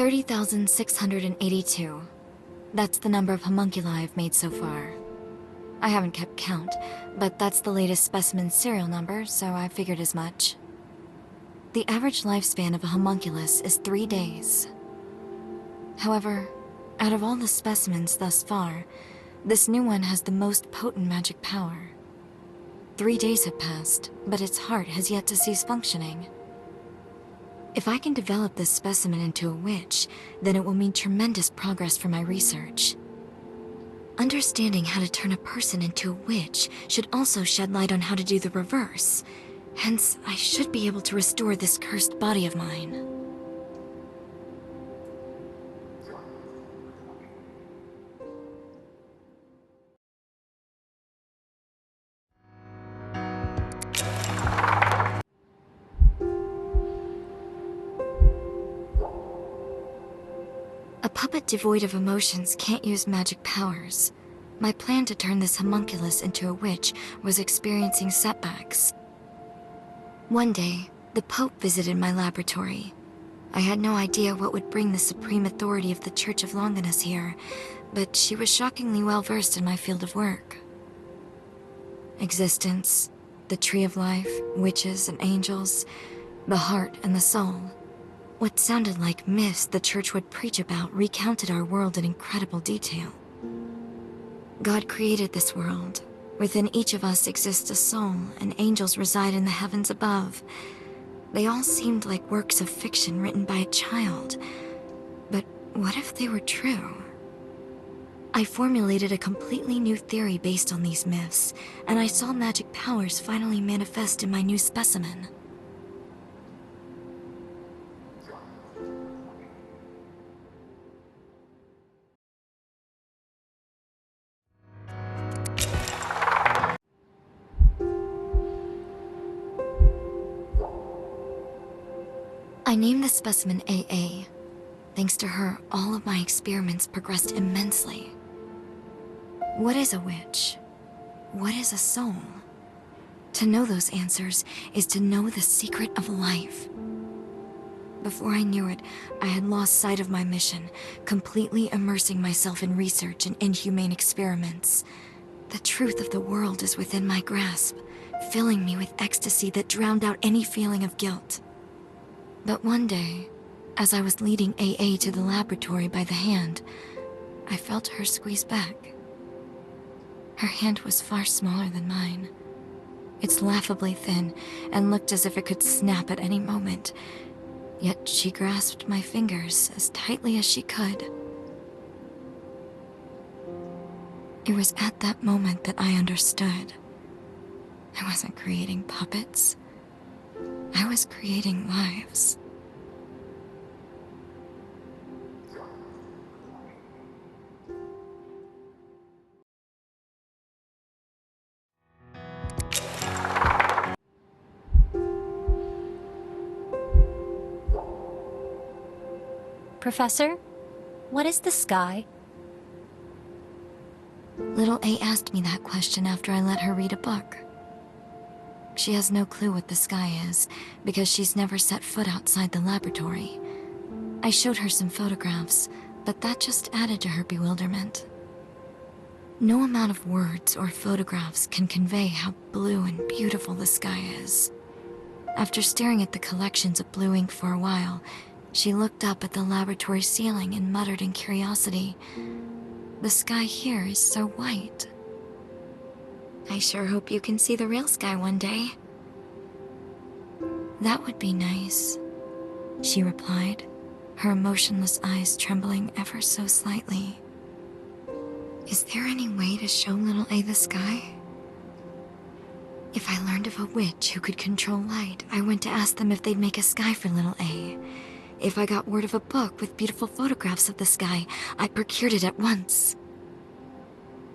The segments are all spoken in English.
30,682. That's the number of homunculi I've made so far. I haven't kept count, but that's the latest specimen serial number, so I figured as much. The average lifespan of a homunculus is 3 days. However, out of all the specimens thus far, this new one has the most potent magic power. 3 days have passed, but its heart has yet to cease functioning. If I can develop this specimen into a witch, then it will mean tremendous progress for my research. Understanding how to turn a person into a witch should also shed light on how to do the reverse. Hence, I should be able to restore this cursed body of mine. A puppet devoid of emotions can't use magic powers. My plan to turn this homunculus into a witch was experiencing setbacks. One day, the Pope visited my laboratory. I had no idea what would bring the supreme authority of the Church of Longinus here, but she was shockingly well versed in my field of work. Existence, the tree of life, witches and angels, the heart and the soul. What sounded like myths the Church would preach about recounted our world in incredible detail. God created this world. Within each of us exists a soul, and angels reside in the heavens above. They all seemed like works of fiction written by a child. But what if they were true? I formulated a completely new theory based on these myths, and I saw magic powers finally manifest in my new specimen. I named the specimen AA. Thanks to her, all of my experiments progressed immensely. What is a witch? What is a soul? To know those answers is to know the secret of life. Before I knew it, I had lost sight of my mission, completely immersing myself in research and inhumane experiments. The truth of the world is within my grasp, filling me with ecstasy that drowned out any feeling of guilt. But one day, as I was leading AA to the laboratory by the hand, I felt her squeeze back. Her hand was far smaller than mine. It's laughably thin and looked as if it could snap at any moment, yet she grasped my fingers as tightly as she could. It was at that moment that I understood. I wasn't creating puppets. I was creating lives. Professor, what is the sky? Little A asked me that question after I let her read a book. She has no clue what the sky is, because she's never set foot outside the laboratory. I showed her some photographs, but that just added to her bewilderment. No amount of words or photographs can convey how blue and beautiful the sky is. After staring at the collections of blue ink for a while, she looked up at the laboratory ceiling and muttered in curiosity, "The sky here is so white." I sure hope you can see the real sky one day. That would be nice, she replied, her emotionless eyes trembling ever so slightly. Is there any way to show little A the sky? If I learned of a witch who could control light, I went to ask them if they'd make a sky for little A. If I got word of a book with beautiful photographs of the sky, I procured it at once.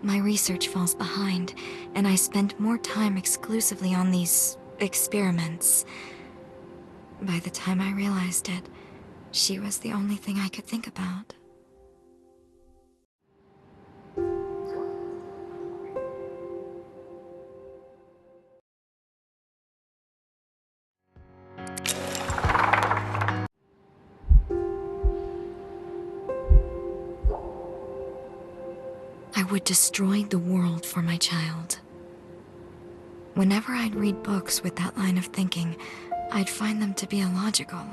My research falls behind, and I spend more time exclusively on these experiments. By the time I realized it, she was the only thing I could think about. would destroy the world for my child. Whenever I'd read books with that line of thinking, I'd find them to be illogical.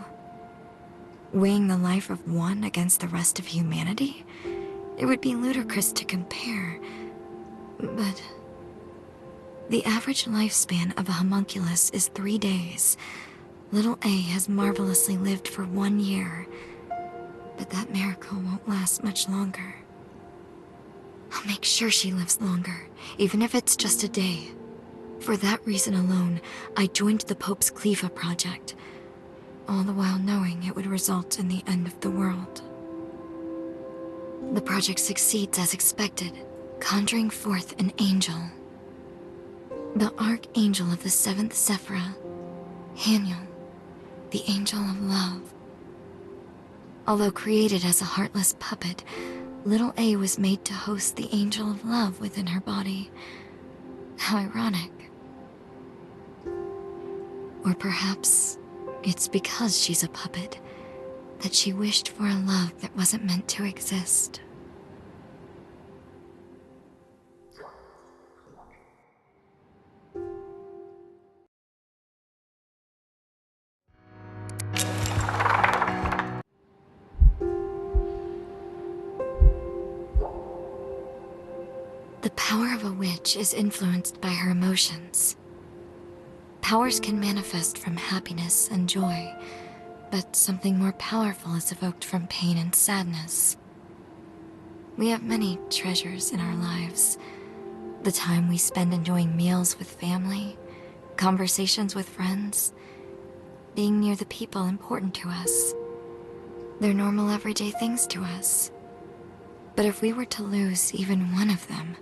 Weighing the life of one against the rest of humanity? It would be ludicrous to compare. But the average lifespan of a homunculus is 3 days. Little A has marvelously lived for 1 year, but that miracle won't last much longer. I'll make sure she lives longer, even if it's just a day. For that reason alone, I joined the Pope's Cleva project, all the while knowing it would result in the end of the world. The project succeeds as expected, conjuring forth an angel. The Archangel of the 7th Sephira, Haniel, the Angel of Love. Although created as a heartless puppet, little A was made to host the Angel of Love within her body. How ironic. Or perhaps it's because she's a puppet that she wished for a love that wasn't meant to exist. The power of a witch is influenced by her emotions. Powers can manifest from happiness and joy, but something more powerful is evoked from pain and sadness. We have many treasures in our lives. The time we spend enjoying meals with family, conversations with friends, being near the people important to us. They're normal everyday things to us. But if we were to lose even one of them,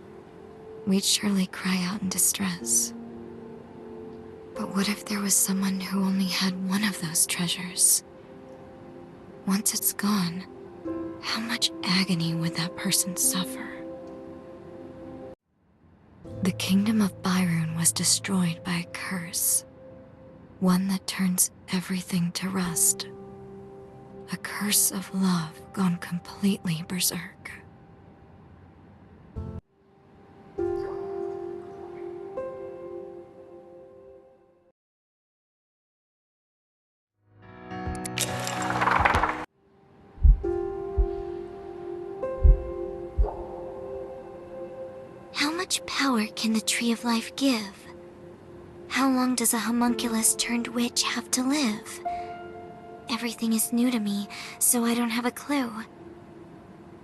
we'd surely cry out in distress. But what if there was someone who only had one of those treasures? Once it's gone, how much agony would that person suffer? The kingdom of Byron was destroyed by a curse, one that turns everything to rust. A curse of love gone completely berserk. How much power can the Tree of Life give? How long does a homunculus-turned-witch have to live? Everything is new to me, so I don't have a clue.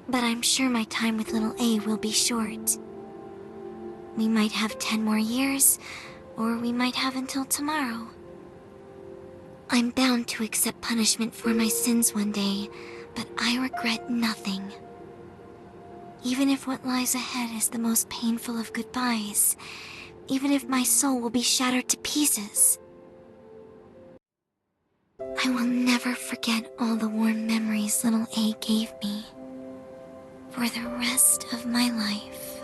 But I'm sure my time with little A will be short. We might have 10 more years, or we might have until tomorrow. I'm bound to accept punishment for my sins one day, but I regret nothing. Even if what lies ahead is the most painful of goodbyes, even if my soul will be shattered to pieces, I will never forget all the warm memories little A gave me for the rest of my life.